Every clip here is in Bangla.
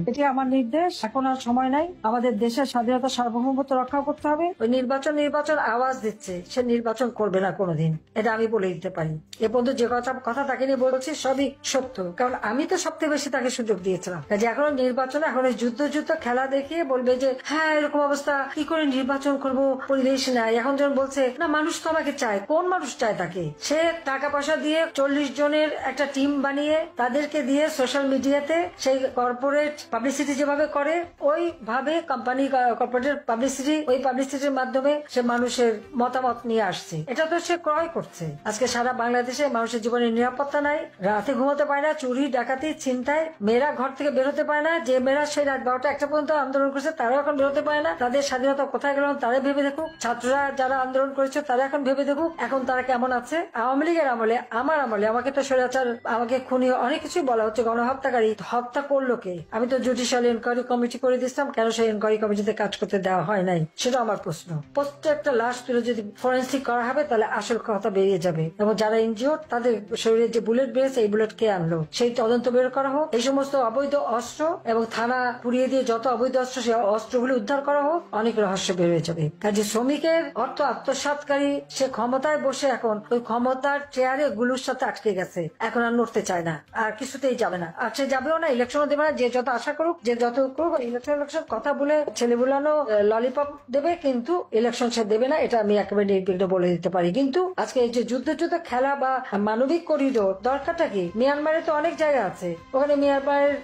এটি আমার নির্দেশ। এখন আর সময় নাই, আমাদের দেশের স্বাধীনতা সার্বভৌমত্ব রক্ষা করতে হবে। ওই নির্বাচন আওয়াজ দিচ্ছে, সে নির্বাচন করবে না কোনোদিন, এটা আমি বলে দিতে পারি। এ পর্যন্ত যে কথা তাকে নিয়ে বলছি সবই সত্য, কারণ আমি তো সবথেকে বেশি তাকে সুযোগ দিয়েছিলাম। যে এখন নির্বাচনে এখন যুদ্ধ খেলা দেখিয়ে বলবে যে হ্যাঁ এরকম অবস্থা, কি করে নির্বাচন করব, পরিবেশ নাই। এখন যখন বলছে না মানুষ তো আমাকে চায়, কোন মানুষ চায় তাকে? সে টাকা পয়সা দিয়ে 40 জনের একটা টিম বানিয়ে তাদেরকে দিয়ে সোশ্যাল মিডিয়াতে সেই কর্পোরেট পাবলিসিটি যেভাবে করে ওইভাবে কোম্পানি কর্পোরেট পাবলিসিটি, ওই পাবলিসিটির মাধ্যমে সে মানুষের মতামত নিয়ে আসছে। এটা তো সে ক্রয় করছে। আজকে সারা বাংলাদেশে মানুষের জীবনের নিরাপত্তা নাই, রাতে ঘুমাতে পারে না, চুরি ডাকাতি ছিনতাই, মেয়েরা ঘর থেকে বেরোতে পারে না। যে মেয়েরা সেই রাত 12টা 1টা পর্যন্ত আন্দোলন করছে তারাও এখন বেরোতে পারে না। তাদের স্বাধীনতা কোথায় গেল তারা ভেবে দেখুক। ছাত্ররা যারা আন্দোলন করেছে তারা এখন ভেবে দেখুক এখন তারা কেমন আছে। আওয়ামী লীগের আমলে, আমার আমলে আমাকে তো স্বৈরাচার, আমাকে খুনি, অনেক কিছু বলা হচ্ছে, গণহত্যাকারী। হত্যা করলো কে? আমি তো জুডিশিয়াল ইনকোয়ারি কমিটি করে দিচ্ছিলাম, কেন সেই ইনকোয়ারি কমিটিতে কাজ করতে দেওয়া হয় নাই সেটা আমার প্রশ্ন। প্রত্যেকটা লাশ তুলে যদি ফরেন্সিক করা হবে তাহলে আসল কথা বেরিয়ে যাবে, এবং যারা ইনজিওর তাদের শরীরে যে বুলেট বেরিয়েছে এই বুলেট কে আনলো সেই তদন্ত বের করা হোক। এই সমস্ত অবৈধ অস্ত্র এবং থানা পুড়িয়ে দিয়ে যত অবৈধ অস্ত্র সেই অস্ত্রগুলো উদ্ধার করা হোক, অনেক রহস্য বের হয়ে যাবে। কাজে শ্রমিকের অর্থ আত্মসাৎকারী সে ক্ষমতায় বসে এখন ওই ক্ষমতার চেয়ারে গুলুর সাথে আটকে গেছে, এখন আর নড়তে চায় না, আর কিছুতেই যাবে না, আর সে যাবেও না, ইলেকশনও দেবে না। যে যত আশা করুক, যে যত করুক, ইলেকশন কথা বলে ছেলে বুলানো ললিপপ দেবে, কিন্তু ইলেকশন সে দেবে না, এটা আমি একেবারে নির্বিঘ্ন বলে দিতে পারি। কিন্তু আজকে এই যে যুদ্ধ খেলা বা মানবিক করিডোর দরকারটা কি? মিয়ানমারে তো অনেক জায়গা আছে, ওখানে মিয়ানমারের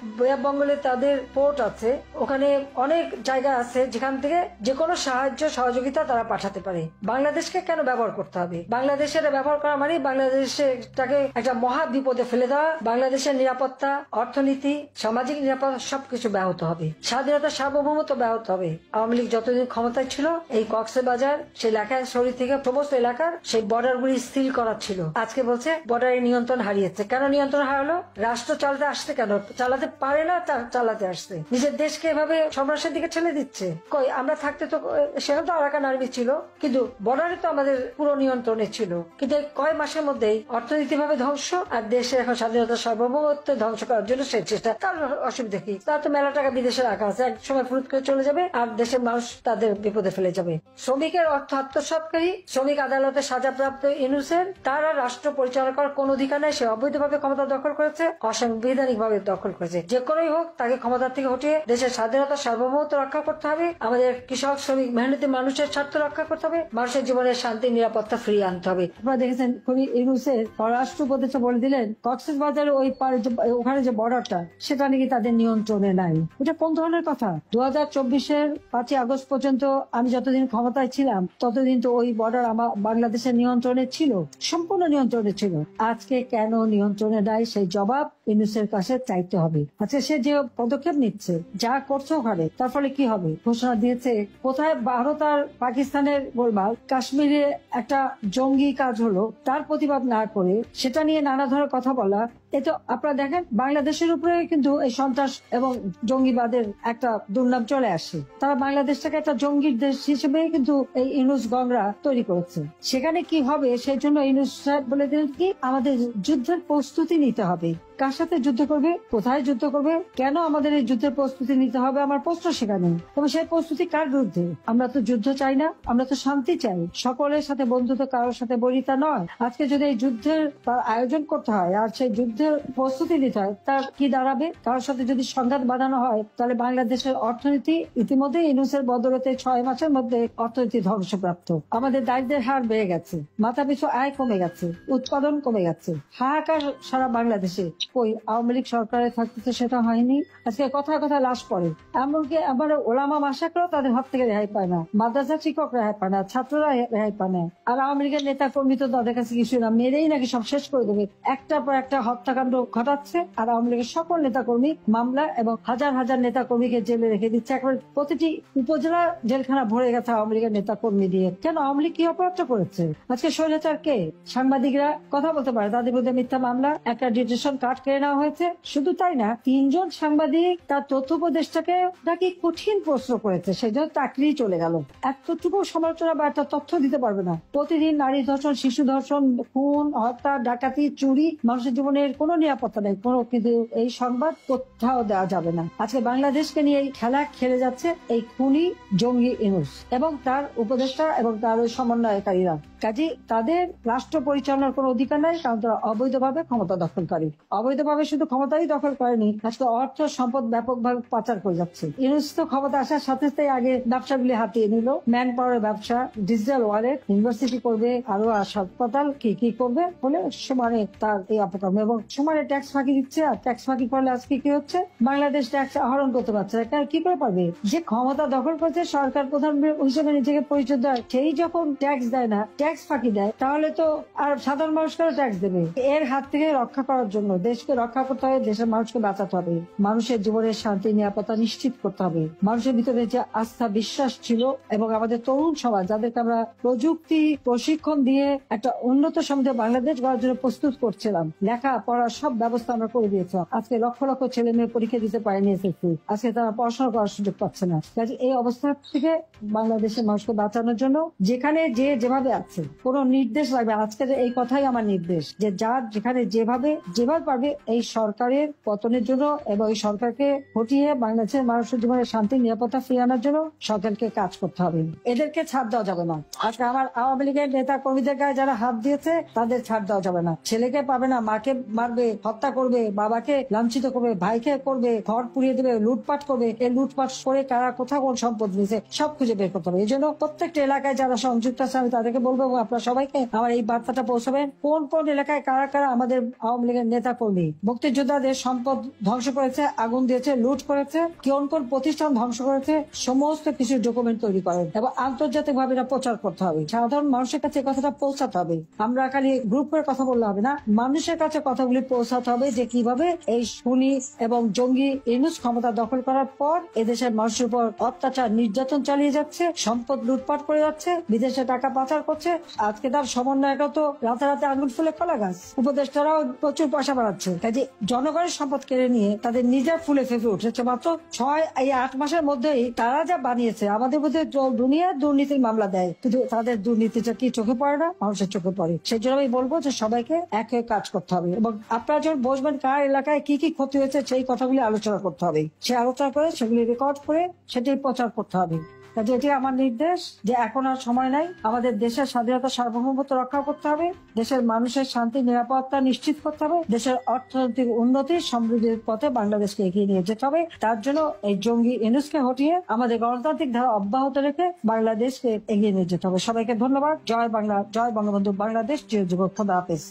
বঙ্গলে তাদের পোর্ট আছে, ওখানে অনেক জায়গা আছে যেখান থেকে যে কোনো সাহায্য সহযোগিতা তারা পাঠাতে পারে। বাংলাদেশকে কেন ব্যবহার করতে হবে? বাংলাদেশের ব্যবহার করা মানে বাংলাদেশটাকে একটা মহা বিপদে ফেলে দেওয়া। বাংলাদেশের নিরাপত্তা, অর্থনীতি, সামাজিক নিরাপত্তা সবকিছু ব্যাহত হবে, স্বাধীনতা সার্বভৌমত্ব ব্যাহত হবে। আওয়ামী লীগ যতদিন ক্ষমতায় ছিল এই কক্সবাজার সেই লেখায় শরীর থেকে সমস্ত এলাকার সেই বর্ডার গুলি স্থির করা ছিল। আজকে বলছে বর্ডারের নিয়ন্ত্রণ হারিয়েছে। কেন নিয়ন্ত্রণ হারালো? রাষ্ট্র চালাতে আসছে কেন? চালাতে পারে না, চালাতে আসছে। নিজের দেশকে এভাবে সন্ত্রাসের দিকে ঠেলে দিচ্ছে। কই আমরা থাকতে তো সেখানে তো আরাকান আর্মি ছিল, কিন্তু বর্ডারে তো আমাদের পুরো নিয়ন্ত্রণে ছিল। কিন্তু কয় মাসের মধ্যেই অর্থনীতি ভাবে ধ্বংস, আর দেশে এখন স্বাধীনতা সার্বভৌমত্ব ধ্বংস করার জন্য সেই চেষ্টা। তার অসুবিধা কি? তার তো মেলা টাকা বিদেশে রাখা আছে, এক সময় ফুরুত করে চলে যাবে আর দেশের মানুষ তাদের বিপদে ফেলে যাবে। শ্রমিকের অর্থ আত্মসাৎকারী, শ্রমিক আদালতে সাজাপ্রাপ্ত ইনুসের, তারা রাষ্ট্র পরিচালনা করার কোন অধিকার নাই। সে অবৈধভাবে ক্ষমতা দখল করেছে, অসাংবিধানিক ভাবে দখল করেছে। যে কোনোই হোক তাকে ক্ষমতা থেকে হটিয়ে দেশের স্বাধীনতা সার্বভৌমত্ব রক্ষা করতে হবে। আমাদের কৃষক, শ্রমিক, মেহনতি মানুষের স্বার্থ রক্ষা করতে হবে। মানুষের জীবনের শান্তি, নিরাপত্তা ফিরিয়ে আনতে হবে। আপনারা দেখেছেন খুবই ইনুসের পররাষ্ট্র উপদেষ্টা বলে দিলেন কক্সবাজারের ওই ওখানে যে বর্ডারটা সেটা নাকি তাদের নিয়ন্ত্রণে নাই। এটা কোন ধরনের কথা? 2024-এর 5ই আগস্ট পর্যন্ত আমি যতদিন ক্ষমতায় ছিলাম ততদিন তো ওই বর্ডার আমার বাংলাদেশের নিয়ন্ত্রণে ছিল, সম্পূর্ণ নিয়ন্ত্রণে ছিল। আজকে কেন নিয়ন্ত্রণে নাই সেই জবাব ইউনূসের কাছে চাইতে হবে। আজকে সে যে পদক্ষেপ নিচ্ছে, যা করছে ওখানে, তার ফলে কি হবে? ঘোষণা দিয়েছে কোথায় ভারত আর পাকিস্তানের গোলমাল, কাশ্মীরে একটা জঙ্গি কাজ হলো, তার প্রতিবাদ না করে সেটা নিয়ে নানা ধরনের কথা বলা। এতো আপনারা দেখেন বাংলাদেশের উপরে কিন্তু এই সন্ত্রাস এবং জঙ্গিবাদের একটা দুর্নাম চলে আসে। তারা বাংলাদেশটাকে একটা জঙ্গির দেশ হিসেবে কিন্তু এই ইউনূস গংরা তৈরি করেছে। সেখানে কি হবে সেই জন্য ইউনূস সাহেব বলে দিলেন কি আমাদের যুদ্ধের প্রস্তুতি নিতে হবে। কার সাথে যুদ্ধ করবে, কোথায় যুদ্ধ করবে, কেন আমাদের এই যুদ্ধের প্রস্তুতি নিতে হবে, আমার প্রশ্ন সেখানে। তবে সেই প্রস্তুতি কার বিরুদ্ধে? আমরা তো যুদ্ধ চাই না, আমরা তো শান্তি চাই। সকলের সাথে বন্ধুত্ব, কারোর সাথে বনিতা নয়। আজকে যদি এই যুদ্ধের তার আয়োজন করতে হয় আর সেই যুদ্ধের প্রস্তুতি নিতে হয়, তার কি দাঁড়াবে? কারোর সাথে যদি সংঘাত বাঁধানো হয় তাহলে বাংলাদেশের অর্থনীতি ইতিমধ্যে ইউনূসের বদলতে 6 মাসের মধ্যে অর্থনীতি ধ্বংসপ্রাপ্ত। আমাদের দারিদ্র্যের হার বেড়ে গেছে, মাথা পিছু আয় কমে গেছে, উৎপাদন কমে গেছে, হাহাকার সারা বাংলাদেশে। কই আওয়ামী লীগ সরকারে থাকতে তো সেটা হয়নি। আজকে কথায় কথায় লাশ পড়ে, এমনকি আমার ওলামা মাসাকরাও তাদের হাত থেকে রেহাই পায় না, মাদ্রাসা শিক্ষক রেহাই পায় না, ছাত্ররা রেহাই পায় না। আর আওয়ামী লীগের নেতা কর্মী তো তাদের কাছে কিছু না, মেরেই নাকি সব শেষ করে দেবে। একটার পর একটা হত্যাকাণ্ড ঘটাচ্ছে, আর আওয়ামী লীগের সকল নেতা কর্মী মামলা এবং হাজার হাজার নেতা কর্মীকে জেলে রেখে দিচ্ছে। একবার প্রতিটি উপজেলা জেলখানা ভরে গেছে আওয়ামী লীগের নেতা কর্মী দিয়ে। কেন? আওয়ামী লীগ কি অপরাধটা করেছে? আজকে স্বৈরাচার কে? সাংবাদিকরা কথা বলতে পারে, তাদের বিরুদ্ধে মিথ্যা মামলা, একটা ডিটেনশন কার্ড কার্ড কেড়ে নেওয়া হয়েছে। শুধু তাই না, 3 জন সাংবাদিক তার তথ্য উপদেষ্টাকে নাকি কঠিন প্রশ্ন করেছে, সেই জন্য চাকরি চলে গেল। এতটুকু সমালোচনা বা একটা তথ্য দিতে পারবে না। প্রতিদিন নারী ধর্ষণ, শিশু ধর্ষণ, খুন, হত্যা, ডাকাতি, চুরি, মানুষের জীবনের কোনো নিরাপত্তা নেই, কোনো কিন্তু এই সংবাদ কোথাও দেওয়া যাবে না। আজকে বাংলাদেশকে নিয়ে এই খেলা খেলে যাচ্ছে এই খুনি জঙ্গি ইউনূস এবং তার উপদেষ্টা এবং তার ওই সমন্বয়কারীরা। কাজে তাদের রাষ্ট্র পরিচালনার কোনো অধিকার নাই, কারণ তারা অবৈধভাবে ক্ষমতা দখলকারী। অবৈধভাবে শুধু ক্ষমতাই দখল করেনি, আজকে অর্থ সম্পদ ব্যাপকভাবে পাচার করে যাচ্ছে। ইউনূস তো ক্ষমতা আসার সাথে সাথে আগে ব্যবসাগুলি হাতিয়ে নিল, ম্যান পাওয়ারের ব্যবসা, ডিজিটাল ওয়ালেট, ইউনিভার্সিটি করবে, আরো হাসপাতাল কি করবে বলে সমানে তার এই অপকর্ম, এবং সমানে ট্যাক্স ফাঁকি দিচ্ছে। আর ট্যাক্স ফাঁকি করলে আজকে কি হচ্ছে, বাংলাদেশ ট্যাক্স আহরণ করতে পারছে না। কি করে পারবে? যে ক্ষমতা দখল করেছে, সরকার প্রধান হিসেবে নিজেকে পরিচয় দেয়, সেই যখন ট্যাক্স দেয় না, ট্যাক্স ফাঁকি দেয়, তাহলে তো আর সাধারণ মানুষকেও ট্যাক্স দেবে। এর হাত থেকে রক্ষা করার জন্য দেশকে রক্ষা করতে হবে, দেশের মানুষকে বাঁচাতে হবে, মানুষের জীবনের শান্তি নিরাপত্তা নিশ্চিত করতে হবে। মানুষের ভিতরে যে আস্থা বিশ্বাস ছিল এবং আমাদের তরুণ সমাজ, যাদেরকে আমরা প্রযুক্তি প্রশিক্ষণ দিয়ে একটা উন্নত সমৃদ্ধ বাংলাদেশ গড়ার জন্য প্রস্তুত করছিলাম, লেখা পড়া সব ব্যবস্থা আমরা করে দিয়েছিলাম। আজকে লক্ষ লক্ষ ছেলে মেয়ে পরীক্ষা দিতে পারেনি এসএসসি, আজকে তারা পড়াশোনা করার সুযোগ পাচ্ছে না। কাজে এই অবস্থা থেকে বাংলাদেশের মানুষকে বাঁচানোর জন্য যেখানে যে যেভাবে আছে, কোন নির্দেশ লাগবে। আজকের এই কথাই আমার নির্দেশ, যে যার যেখানে যেভাবে পারবে এই সরকারের পতনের জন্য এবং এই সরকারকে হটিয়ে বাংলাদেশের মানুষের জীবনে শান্তি নিরাপত্তা ফিরিয়ে আনার জন্য সরকারকে কাজ করতে হবে। এদেরকে ছাড় দেওয়া যাবে না। আজকে আমার আওয়ামী লীগের নেতা কর্মীদের গায়ে যারা হাত দিয়েছে, তাদের ছাড় দেওয়া যাবে না। ছেলেকে পাবে না, মাকে মারবে, হত্যা করবে, বাবাকে লাঞ্ছিত করবে, ভাইকে করবে, ঘর পুড়িয়ে দেবে, লুটপাট করবে। এই লুটপাট করে কারা কোথাও কোন সম্পদ নিয়েছে সব খুঁজে বের করতে হবে। এই জন্য প্রত্যেকটা এলাকায় যারা সংযুক্ত আছে, আমি তাদেরকে বলবো এবং আপনারা সবাইকে আমার এই বার্তাটা পৌঁছাবেন, কোন এলাকায় কারা কারা আমাদের আওয়ামী লীগের নেতা কর্মী মুক্তিযোদ্ধাদের সম্পদ ধ্বংস করেছে, আগুন দিয়েছে, লুট করেছে, কোন প্রতিষ্ঠান ধ্বংস করেছে, সমস্ত কিছু ডকুমেন্ট তৈরি করেন এবং আন্তর্জাতিক ভাবে এটা প্রচার করতে হবে। সাধারণ মানুষের কাছে কথাটা পৌঁছাতে হবে। আমরা খালি গ্রুপ করে কথা বললে হবে না, মানুষের কাছে কথাগুলি পৌঁছাতে হবে যে কিভাবে এই খুনি এবং জঙ্গি ইউনূস ক্ষমতা দখল করার পর এদেশের মানুষের উপর অত্যাচার নির্যাতন চালিয়ে যাচ্ছে, সম্পদ লুটপাট করে যাচ্ছে, বিদেশে টাকা পাচার করছে। আজকে তার সমন্বয়কও তো রাতারাতি আঙুল ফুলে কলা গাছ, উপদেষ্টারাও প্রচুর পয়সা বাড়াচ্ছে। কাজে জনগণের সম্পদ কেড়ে নিয়ে তাদের নিজের ফুলে ফেঁপে উঠেছে। মাত্র 8 মাসের মধ্যেই তারা যা বানিয়েছে, আমাদের মধ্যে দুনিয়ার দুর্নীতির মামলা দেয়, কিন্তু তাদের দুর্নীতিটা কি চোখে পড়ে না? মানুষের চোখে পড়ে। সেই জন্য আমি বলবো যে সবাইকে এক হয়ে কাজ করতে হবে এবং আপনারা যখন বসবেন, কার এলাকায় কি ক্ষতি হয়েছে সেই কথাগুলি আলোচনা করতে হবে। সে আলোচনা করে সেগুলি রেকর্ড করে সেটাই প্রচার করতে হবে। কাজে এটি আমার নির্দেশ যে এখন আর সময় নাই, আমাদের দেশের স্বাধীনতা সার্বভৌমত্ব রক্ষা করতে হবে, দেশের মানুষের শান্তি নিরাপত্তা নিশ্চিত করতে হবে, দেশের অর্থনৈতিক উন্নতি সমৃদ্ধির পথে বাংলাদেশকে এগিয়ে নিয়ে যেতে হবে। তার জন্য এই জঙ্গি ইউনূসকে হটিয়ে আমাদের গণতান্ত্রিক ধারা অব্যাহত রেখে বাংলাদেশকে এগিয়ে নিয়ে যেতে হবে। সবাইকে ধন্যবাদ। জয় বাংলা, জয় বঙ্গবন্ধু, বাংলাদেশ, জয় যুবক, খোদা হাফেজ।